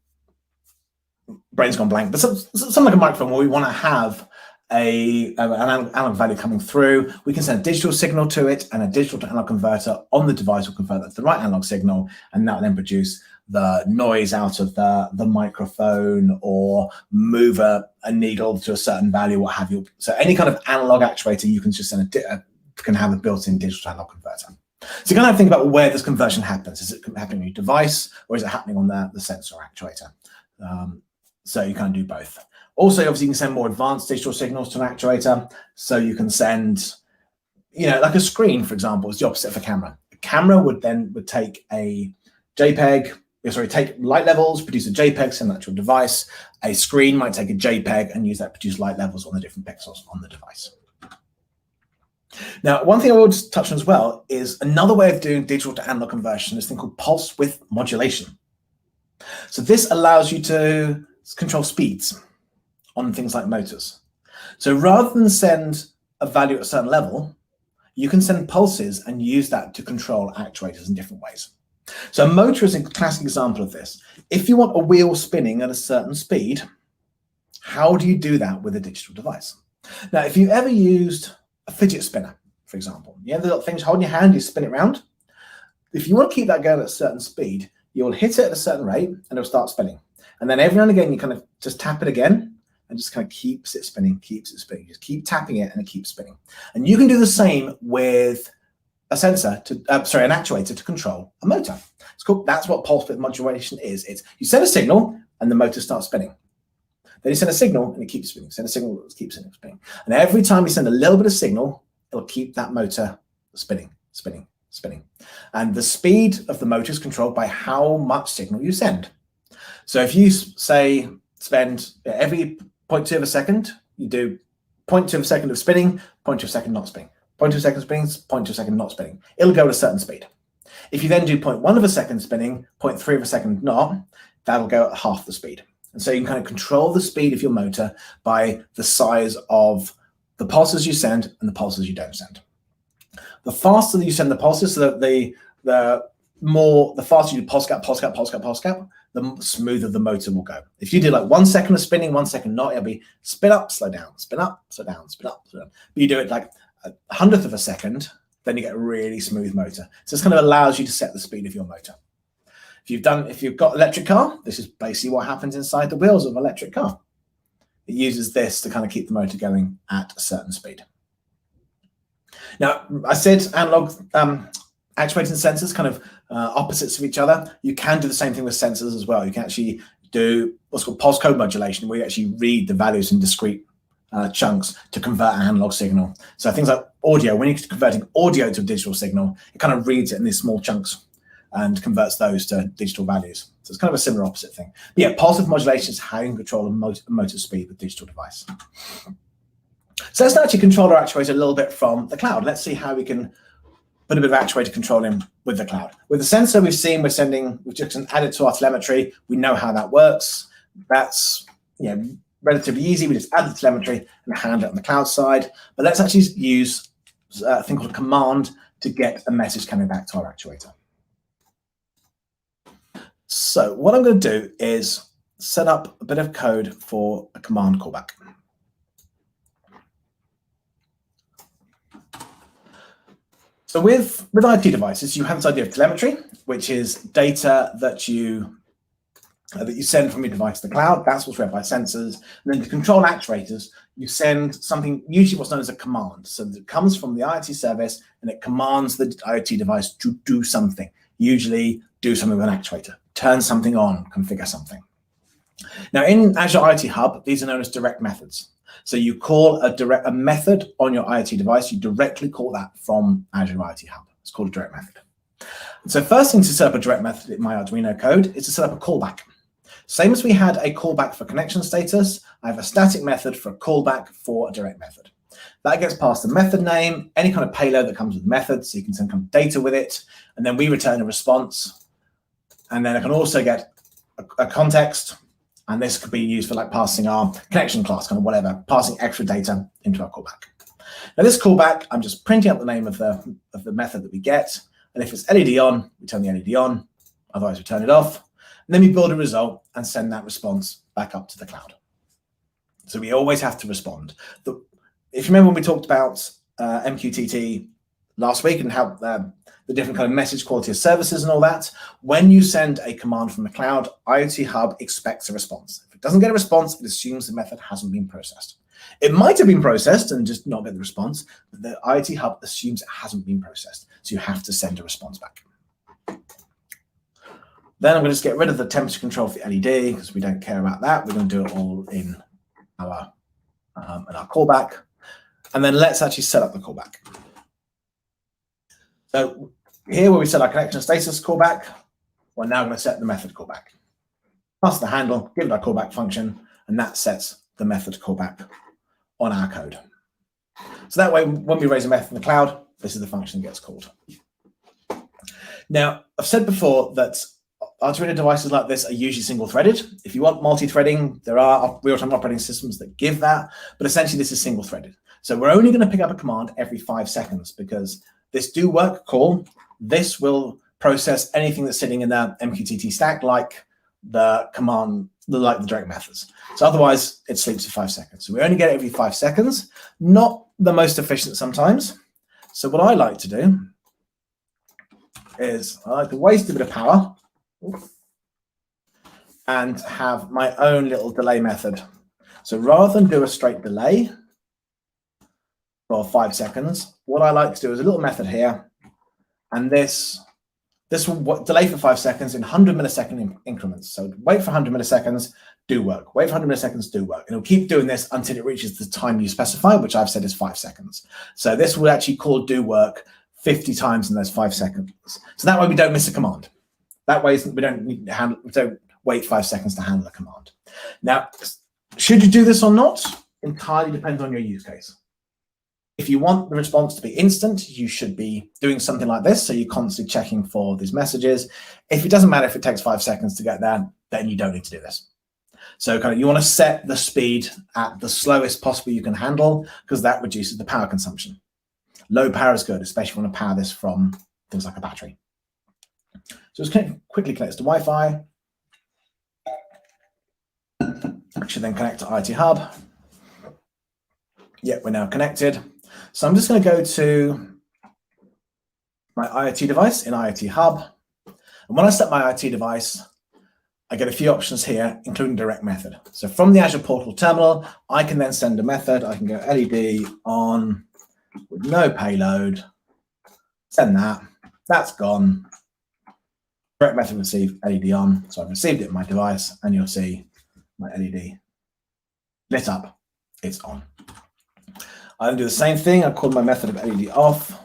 brain's gone blank, but something like a microphone where we want to have an analog value coming through, we can send a digital signal to it, and a digital to analog converter on the device will convert that to the right analog signal, and that will then produce the noise out of the microphone or move a needle to a certain value, what have you. So any kind of analog actuator, you can just send can have a built-in digital to analog converter. So you kind of think about where this conversion happens. Is it happening on your device, or is it happening on the sensor actuator? So you can do both. Also, obviously, you can send more advanced digital signals to an actuator. So you can send, like a screen, for example, is the opposite of a camera. A camera would take a JPEG, take light levels, produce a JPEG, send that to a device. A screen might take a JPEG and use that to produce light levels on the different pixels on the device. Now, one thing I will just touch on as well is another way of doing digital to analog conversion is a thing called pulse width modulation. So this allows you to control speeds on things like motors. So rather than send a value at a certain level, you can send pulses and use that to control actuators in different ways. So a motor is a classic example of this. If you want a wheel spinning at a certain speed, how do you do that with a digital device? Now, if you've ever used a fidget spinner, for example, the little things you hold in your hand, you spin it around. If you want to keep that going at a certain speed, you'll hit it at a certain rate and it'll start spinning. And then every now and again, you kind of just tap it again and just kind of keeps it spinning. Just keep tapping it and it keeps spinning. And you can do the same with a sensor an actuator to control a motor. It's called, that's what pulse width modulation is. It's you send a signal and the motor starts spinning. Then you send a signal and it keeps spinning. Send a signal, it keeps spinning. And every time you send a little bit of signal, it'll keep that motor spinning. And the speed of the motor is controlled by how much signal you send. So if you say spend every 0.2 of a second, you do 0.2 of a second of spinning, 0.2 of a second not spinning, 0.2 of a second spinning, 0.2 of a second not spinning. It'll go at a certain speed. If you then do 0.1 of a second spinning, 0.3 of a second not, that'll go at half the speed. And so you can kind of control the speed of your motor by the size of the pulses you send and the pulses you don't send. The faster that you send the pulses, so that the faster you do pulse gap, the smoother the motor will go. If you do like 1 second of spinning, 1 second not, it'll be spin up, slow down, spin up, slow down, spin up, slow down. But you do it like 1/100th of a second, then you get a really smooth motor. So this kind of allows you to set the speed of your motor. If you've got an electric car, this is basically what happens inside the wheels of an electric car. It uses this to kind of keep the motor going at a certain speed. Now, I said analog actuating sensors, kind of opposites of each other, you can do the same thing with sensors as well. You can actually do what's called pulse code modulation, where you actually read the values in discrete chunks to convert an analog signal. So things like audio, when you're converting audio to a digital signal, it kind of reads it in these small chunks and converts those to digital values. So it's kind of a similar opposite thing. But yeah, pulse width modulation is how you can control a motor speed with a digital device. So let's actually control our actuator a little bit from the cloud. Let's see how we can put a bit of actuator control in with the cloud. With the sensor we've seen, we've just added to our telemetry. We know how that works. That's relatively easy. We just add the telemetry and handle it on the cloud side. But let's actually use a thing called a command to get a message coming back to our actuator. So what I'm going to do is set up a bit of code for a command callback. So with IoT devices, you have this idea of telemetry, which is data that you send from your device to the cloud. That's what's read by sensors. And then to control actuators, you send something, usually what's known as a command. So it comes from the IoT service and it commands the IoT device to do something, usually do something with an actuator, turn something on, configure something. Now in Azure IoT Hub, these are known as direct methods. So you call a method on your IoT device, you directly call that from Azure IoT Hub. It's called a direct method. So first thing to set up a direct method in my Arduino code is to set up a callback. Same as we had a callback for connection status, I have a static method for a callback for a direct method. That gets past the method name, any kind of payload that comes with the method, so you can send kind of data with it, and then we return a response. And then I can also get a context, and this could be used for like passing our connection class, kind of whatever, passing extra data into our callback. Now this callback, I'm just printing up the name of the method that we get, and if it's LED on, we turn the LED on, otherwise we turn it off, and then we build a result and send that response back up to the cloud. So we always have to respond. If you remember when we talked about MQTT last week and how the different kind of message quality of services and all that, when you send a command from the cloud, IoT Hub expects a response. If it doesn't get a response, it assumes the method hasn't been processed. It might have been processed and just not get the response, but the IoT Hub assumes it hasn't been processed. So you have to send a response back. Then I'm going to just get rid of the temperature control for the LED because we don't care about that. We're going to do it all in our callback. And then let's actually set up the callback. So here where we set our connection status callback, we're now going to set the method callback. Pass the handle, give it our callback function, and that sets the method callback on our code. So that way, when we raise a method in the cloud, this is the function that gets called. Now, I've said before that Arduino devices like this are usually single-threaded. If you want multi-threading, there are real-time operating systems that give that, but essentially this is single-threaded. So we're only going to pick up a command every 5 seconds because this do work call, this will process anything that's sitting in the MQTT stack, like the command, like the direct methods. So otherwise, it sleeps for 5 seconds. So we only get it every 5 seconds. Not the most efficient sometimes. So what I like to do is I like to waste a bit of power and have my own little delay method. So rather than do a straight delay for 5 seconds, what I like to do is a little method here, and this will delay for 5 seconds in 100 millisecond increments. So wait for 100 milliseconds, do work. Wait for 100 milliseconds, do work. And it'll keep doing this until it reaches the time you specify, which I've said is 5 seconds. So this will actually call do work 50 times in those 5 seconds. So that way we don't miss a command. That way we don't wait 5 seconds to handle a command. Now, should you do this or not? Entirely depends on your use case. If you want the response to be instant, you should be doing something like this. So you're constantly checking for these messages. If it doesn't matter if it takes 5 seconds to get there, then you don't need to do this. So kind of you want to set the speed at the slowest possible you can handle because that reduces the power consumption. Low power is good, especially if you want to power this from things like a battery. So just quickly connect to Wi-Fi. I should then connect to IoT Hub. Yep, we're now connected. So I'm just going to go to my IoT device in IoT Hub. And when I set my IoT device, I get a few options here, including direct method. So from the Azure Portal terminal, I can then send a method. I can go LED on with no payload, send that. That's gone. Direct method receive, LED on. So I've received it in my device, and you'll see my LED lit up. It's on. I'll do the same thing. I call my method of LED off.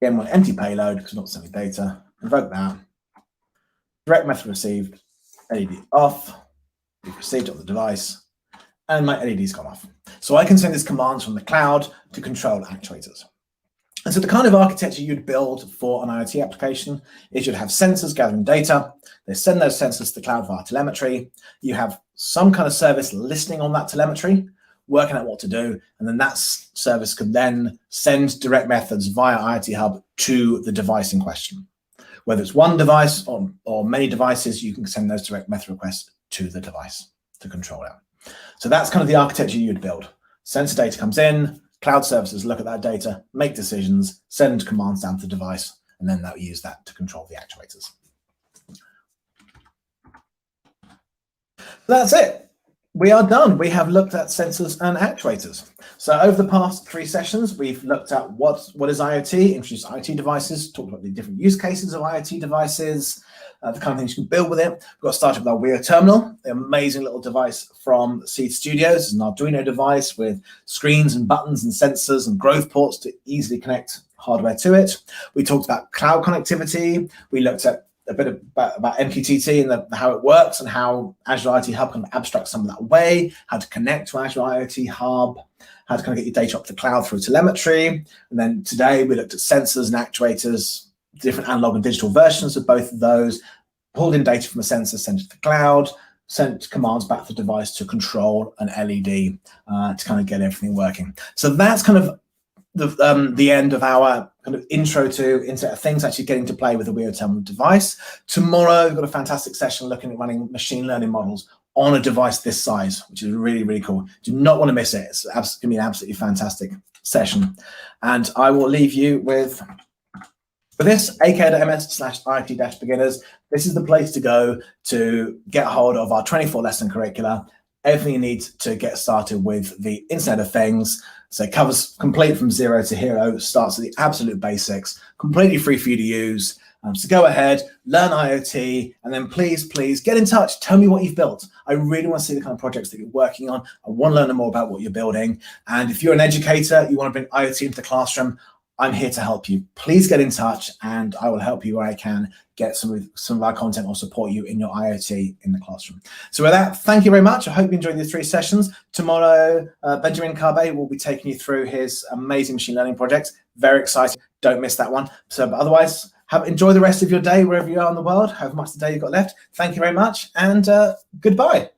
Again, my empty payload, because I'm not sending data. Invoke that. Direct method received, LED off. We've received it on the device, and my LED's gone off. So I can send these commands from the cloud to control actuators. And so the kind of architecture you'd build for an IoT application is you'd have sensors gathering data. They send those sensors to the cloud via telemetry. You have some kind of service listening on that telemetry, working out what to do, and then that service could then send direct methods via IoT Hub to the device in question. Whether it's one device or many devices, you can send those direct method requests to the device to control it. So that's kind of the architecture you'd build. Sensor data comes in, cloud services look at that data, make decisions, send commands down to the device, and then they'll use that to control the actuators. That's it. We are done. We have looked at sensors and actuators. So over the past 3 sessions, we've looked at what is IoT, introduced IoT devices, talked about the different use cases of IoT devices, the kind of things you can build with it. We've got started with our WioTerminal, the amazing little device from Seed Studios. It's an Arduino device with screens and buttons and sensors and growth ports to easily connect hardware to it. We talked about cloud connectivity. We looked at a bit about MQTT and how it works and how Azure IoT Hub can abstract some of that away, how to connect to Azure IoT Hub, how to kind of get your data up to the cloud through telemetry. And then today we looked at sensors and actuators, different analog and digital versions of both of those, pulled in data from a sensor, sent it to the cloud, sent commands back to the device to control an LED to kind of get everything working. So that's kind of the end of our kind of intro to Internet of Things, actually getting to play with a WioTerminal device. Tomorrow, we've got a fantastic session looking at running machine learning models on a device this size, which is really, really cool. Do not want to miss it. It's going to be an absolutely fantastic session. And I will leave you with this, aka.ms/IoT-beginners. This is the place to go to get a hold of our 24-lesson curricula, everything you need to get started with the Internet of Things. So it covers complete from 0 to hero, starts at the absolute basics, completely free for you to use. So go ahead, learn IoT, and then please, please get in touch. Tell me what you've built. I really want to see the kind of projects that you're working on. I want to learn more about what you're building. And if you're an educator, you want to bring IoT into the classroom, I'm here to help you. Please get in touch and I will help you where I can get some of our content or support you in your IoT in the classroom. So with that, thank you very much. I hope you enjoyed these 3 sessions. Tomorrow, Benjamin Carbe will be taking you through his amazing machine learning project. Very exciting. Don't miss that one. So but otherwise, enjoy the rest of your day wherever you are in the world, however much the day you've got left. Thank you very much and goodbye.